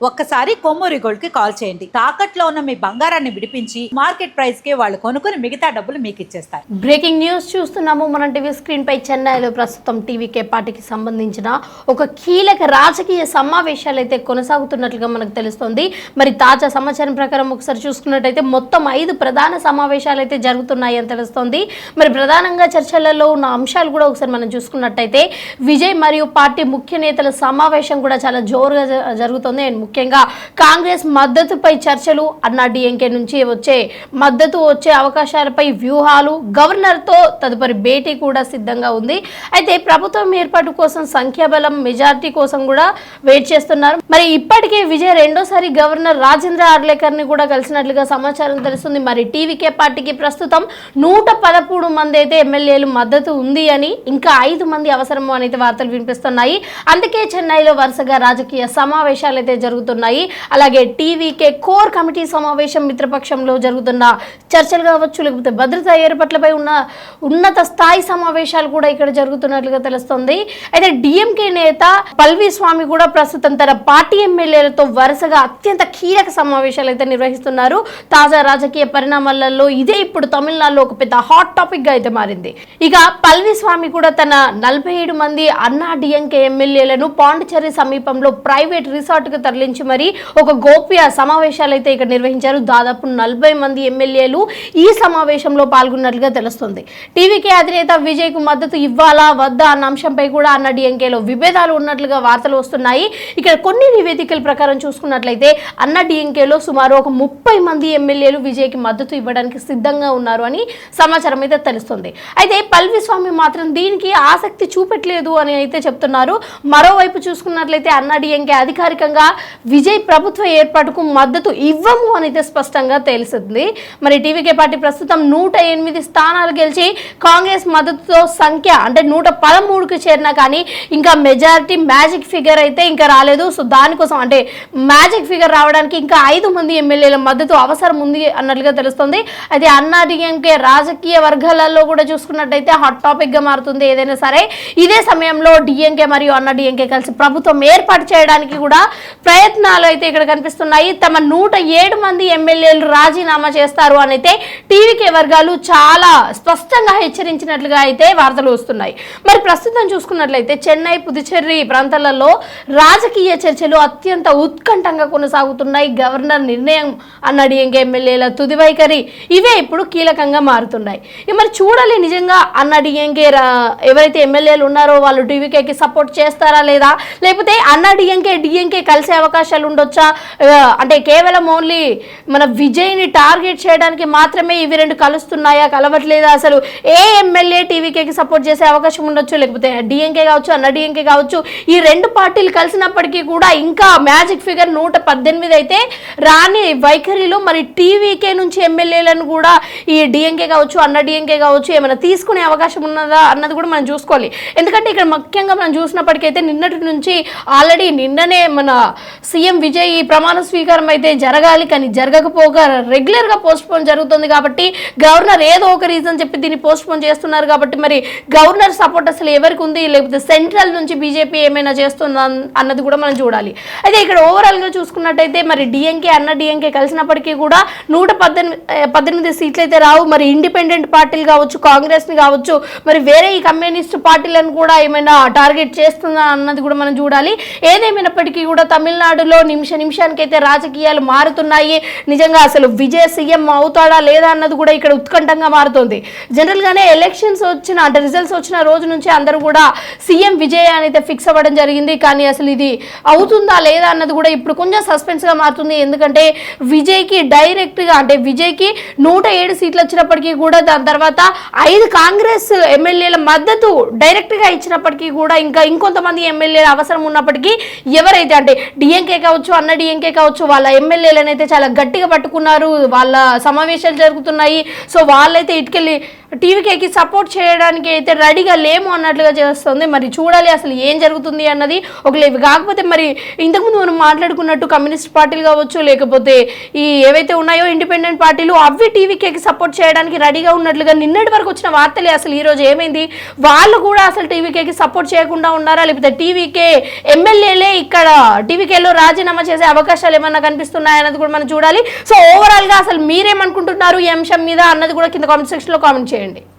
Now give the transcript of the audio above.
ఒక్కసారి కొమ్మూరి గోల్డ్ కి కాల్ చేయండి. తాకట్లో ఉన్న మీ బంగారాన్ని విడిపించి మార్కెట్ ప్రైస్ కి వాళ్ళు కొనుక్కుని మిగతా డబ్బులు మీకు ఇచ్చేస్తారు. బ్రేకింగ్ న్యూస్ చూస్తున్నాము. మన టీవీ స్క్రీన్ పై చెన్నైలో ప్రస్తుతం టీవీకే పార్టీకి సంబంధించిన ఒక కీలక రాజకీయ సమావేశాలు అయితే కొనసాగుతున్నట్లుగా మనకు తెలుస్తుంది. మరి తాజా సమాచారం ప్రకారం ఒకసారి చూసుకున్నట్టయితే మొత్తం 5 ప్రధాన సమావేశాలు అయితే జరుగుతున్నాయి అని తెలుస్తోంది. మరి ప్రధానంగా చర్చలలో ఉన్న అంశాలు కూడా ఒకసారి మనం చూసుకున్నట్టయితే విజయ్ మరియు పార్టీ ముఖ్య నేతల సమావేశం కూడా చాలా జోరుగా జరుగుతుంది. ముఖ్యంగా కాంగ్రెస్ మద్దతుపై చర్చలు, అన్నా డిఎంకే నుంచి వచ్చే అవకాశాలపై వ్యూహాలు, గవర్నర్తో తదుపరి భేటీ కూడా సిద్ధంగా ఉంది. అయితే ప్రభుత్వం ఏర్పాటు కోసం సంఖ్యాబలం, మెజార్టీ కోసం కూడా వెయిట్ చేస్తున్నారు. మరి ఇప్పటికే విజయ్ రెండోసారి గవర్నర్ రాజేంద్ర ఆర్లేకర్ ని కూడా కలిసినట్లుగా సమాచారం తెలుస్తుంది. మరి టీవీకే పార్టీకి ప్రస్తుతం 113 మంది అయితే ఎమ్మెల్యేలు మద్దతు ఉంది అని, ఇంకా 5 మంది అవసరము అనేది వార్తలు వినిపిస్తున్నాయి. అందుకే చెన్నైలో వరుసగా రాజకీయ సమావేశాలు అయితే జరుగుతున్నాయి. అలాగే టీవీకే కోర్ కమిటీ సమావేశం మిత్రపక్షంలో జరుగుతున్న చర్చలు కావచ్చు, లేకపోతే భద్రతా ఏర్పాట్లపై ఉన్న ఉన్నత స్థాయి సమావేశాలు కూడా ఇక్కడ జరుగుతున్నట్లుగా తెలుస్తుంది. అయితే డిఎంకే నేత పళనిస్వామి కూడా ప్రస్తుతం తన పార్టీ ఎమ్మెల్యేలతో వరుసగా అత్యంత కీలక సమావేశాలు అయితే నిర్వహిస్తున్నారు. తాజా రాజకీయ పరిణామాలలో ఇదే ఇప్పుడు తమిళనాడులో ఒక పెద్ద హాట్ టాపిక్ గా అయితే మారింది. ఇక పళనిస్వామి కూడా తన 47 మంది అన్నా డిఎంకే ఎమ్మెల్యేలను పాండిచేరి సమీపంలో ప్రైవేట్ రిసార్ట్ కు తరలించి మరి ఒక గోప్య సమావేశాలు అయితే ఇక్కడ నిర్వహించారు. దాదాపు 40 మంది ఎమ్మెల్యేలు ఈ సమావేశంలో పాల్గొన్నట్లుగా తెలుస్తుంది. టీవీకే అధినేత విజయ్ కు మద్దతు ఇవ్వాలా వద్దా అన్న అంశంపై కూడా అన్నా డిఎంకేలో విభేదాలు ఉన్నట్లుగా వార్తలు వస్తున్నాయి. ఇక్కడ కొన్ని నివేదికల ప్రకారం చూసుకున్నట్లయితే అన్నా డిఎంకేలో సుమారు ఒక 30 మంది ఎమ్మెల్యేలు విజయ్ కి మద్దతు ఇవ్వడానికి సిద్ధంగా ఉన్నారు అని సమాచారం అయితే తెలుస్తుంది. అయితే పళనిస్వామి మాత్రం దీనికి ఆసక్తి చూపెట్టలేదు అని అయితే చెప్తున్నారు. మరోవైపు చూసుకున్నట్లయితే అన్నా డిఎంకే అధికారికంగా విజయ్ ప్రభుత్వ ఏర్పాటుకు మద్దతు ఇవ్వము అని అయితే స్పష్టంగా తెలిసింది. మరి టీవీకే పార్టీ ప్రస్తుతం 108 స్థానాలు గెలిచి కాంగ్రెస్ మద్దతుతో సంఖ్య అంటే 113కు చేరినా కానీ ఇంకా మెజారిటీ మ్యాజిక్ ఫిగర్ అయితే ఇంకా రాలేదు. సో దానికోసం అంటే మ్యాజిక్ ఫిగర్ రావడానికి ఇంకా 5 మంది ఎమ్మెల్యేల మద్దతు అవసరం ఉంది అన్నట్లుగా తెలుస్తుంది. అయితే అన్నా డిఎంకే రాజకీయ వర్గాలలో కూడా చూసుకున్నట్టయితే హాట్ టాపిక్ గా మారుతుంది ఏదైనా సరే. ఇదే సమయంలో డిఎంకే మరియు అన్నా డిఎంకే కలిసి ప్రభుత్వం ఏర్పాటు చేయడానికి కూడా ప్రయత్నాలు అయితే ఇక్కడ కనిపిస్తున్నాయి. తమ 107 మంది ఎమ్మెల్యేలు రాజీనామా చేస్తారు అని అయితే టీవీకే వర్గాలు చాలా స్పష్టంగా హెచ్చరించినట్లుగా అయితే వార్తలు వస్తున్నాయి. మరి ప్రస్తుతం చూసుకున్నట్లయితే చెన్నై, పుదుచ్చేరి ప్రాంతాలలో రాజకీయ చర్చలు అత్యంత ఉత్కంఠంగా కొనసాగుతున్నాయి. గవర్నర్ నిర్ణయం, అన్నా డిఎంకే ఎమ్మెల్యేల తుది వైఖరి ఇవే ఇప్పుడు కీలకంగా మారుతున్నాయి. మరి చూడాలి నిజంగా అన్నా డిఎంకే ఎవరైతే ఎమ్మెల్యేలు ఉన్నారో వాళ్ళు టీవీకేకి సపోర్ట్ చేస్తారా లేదా, లేకపోతే అన్నా డిఎంకే కలిసే అవకాశాలు ఉండొచ్చా, అంటే కేవలం ఓన్లీ మన విజయ్ని టార్గెట్ చేయడానికి మాత్రమే ఇవి రెండు కలుస్తున్నాయా, కలవట్లేదా, అసలు ఏ ఎమ్మెల్యే టీవీకేకి సపోర్ట్ చేసే అవకాశం ఉండొచ్చు, లేకపోతే డిఎంకే కావచ్చు అన్నా డిఎంకే కావచ్చు, ఈ 2 పార్టీలు కలిసినప్పటికీ కూడా ఇంకా మ్యాజిక్ ఫిగర్ 118 అయితే రాని వైఖరిలో మరి టీవీకే నుంచి ఎమ్మెల్యేలను కూడా ఈ డిఎంకే కావచ్చు అన్నా డిఎంకే కావచ్చు ఏమైనా తీసుకునే అవకాశం ఉన్నదా అన్నది కూడా మనం చూసుకోవాలి. ఎందుకంటే ఇక్కడ ముఖ్యంగా మనం చూసినప్పటికైతే నిన్నటి నుంచి ఆల్రెడీ నిన్ననే మన సీఎం విజయ్ ప్రమాణ స్వీకారం అయితే జరగాలి, కానీ జరగకపోగా రెగ్యులర్ గా పోస్ట్ పోన్ జరుగుతుంది. కాబట్టి గవర్నర్ ఏదో ఒక రీజన్ చెప్పి దీన్ని పోస్ట్ పోన్ చేస్తున్నారు. కాబట్టి మరి గవర్నర్ సపోర్ట్ అసలు ఎవరికి ఉంది, లేకపోతే సెంట్రల్ నుంచి బీజేపీ ఏమైనా చేస్తుందా అన్నది కూడా మనం చూడాలి. అయితే ఇక్కడ ఓవరాల్ గా చూసుకున్నట్టయితే మరి డిఎంకే అన్నా డిఎంకే కలిసినప్పటికీ కూడా 118 సీట్లు అయితే రావు. మరి ఇండిపెండెంట్ పార్టీలు కావచ్చు, కాంగ్రెస్ ని కావచ్చు, మరి వేరే ఈ కమ్యూనిస్ట్ పార్టీలను కూడా ఏమైనా టార్గెట్ చేస్తుందా అన్నది కూడా మనం చూడాలి. ఏదేమైనప్పటికీ కూడా తమిళనాడులో నిమిషానికి అయితే రాజకీయాలు మారుతున్నాయి. నిజంగా అసలు విజయ్ సీఎం అవుతాడా లేదా అన్నది కూడా ఇక్కడ ఉత్కంఠంగా మారుతుంది. జనరల్ గానే ఎలక్షన్స్ వచ్చిన అంటే రిజల్ట్స్ వచ్చిన రోజు నుంచి అందరూ కూడా సీఎం విజయ్ అనేది ఫిక్స్ అవ్వడం జరిగింది. కానీ అసలు ఇది అవుతుందా లేదా అన్నది కూడా ఇప్పుడు కొంచెం సస్పెన్స్ గా మారుతుంది. ఎందుకంటే విజయ్కి డైరెక్ట్ గా అంటే విజయ్కి 107 సీట్లు వచ్చినప్పటికీ కూడా దాని తర్వాత 5 కాంగ్రెస్ ఎమ్మెల్యేల మద్దతు డైరెక్ట్ గా ఇచ్చినప్పటికీ కూడా ఇంకా ఇంకొంతమంది ఎమ్మెల్యేల అవసరం ఉన్నప్పటికీ ఎవరైతే అంటే డిఎంకే కావచ్చు అన్నా డిఎంకే కావచ్చు వాళ్ళ ఎమ్మెల్యేలను అయితే చాలా గట్టిగా పట్టుకున్నారు. వాళ్ళ సమావేశాలు జరుగుతున్నాయి. సో వాళ్ళైతే ఇటుకెళ్ళి టీవీకేకి సపోర్ట్ చేయడానికి అయితే రెడీగా లేము అన్నట్లుగా చేస్తుంది. మరి చూడాలి అసలు ఏం జరుగుతుంది అన్నది. ఒకలేవి కాకపోతే మరి ఇంతకుముందు మనం మాట్లాడుకున్నట్టు కమ్యూనిస్ట్ పార్టీలు కావచ్చు, లేకపోతే ఈ ఏవైతే ఉన్నాయో ఇండిపెండెంట్ పార్టీలు, అవి టీవీకేకి సపోర్ట్ చేయడానికి రెడీగా ఉన్నట్లుగా నిన్నటి వరకు వచ్చిన వార్తలే. అసలు ఈ రోజు ఏమైంది, వాళ్ళు కూడా అసలు టీవీకేకి సపోర్ట్ చేయకుండా ఉన్నారా, లేకపోతే టీవీకే ఎమ్మెల్యేలే ఇక్కడ టీవీకేలో రాజీనామా చేసే అవకాశాలు ఏమన్నా కనిపిస్తున్నాయి అన్నది కూడా మనం చూడాలి. సో ఓవరాల్ గా అసలు మీరేమనుకుంటున్నారు ఈ అంశం మీద అన్నది కూడా కింద కామెంట్ సెక్షన్ లో కామెంట్ చేయండి.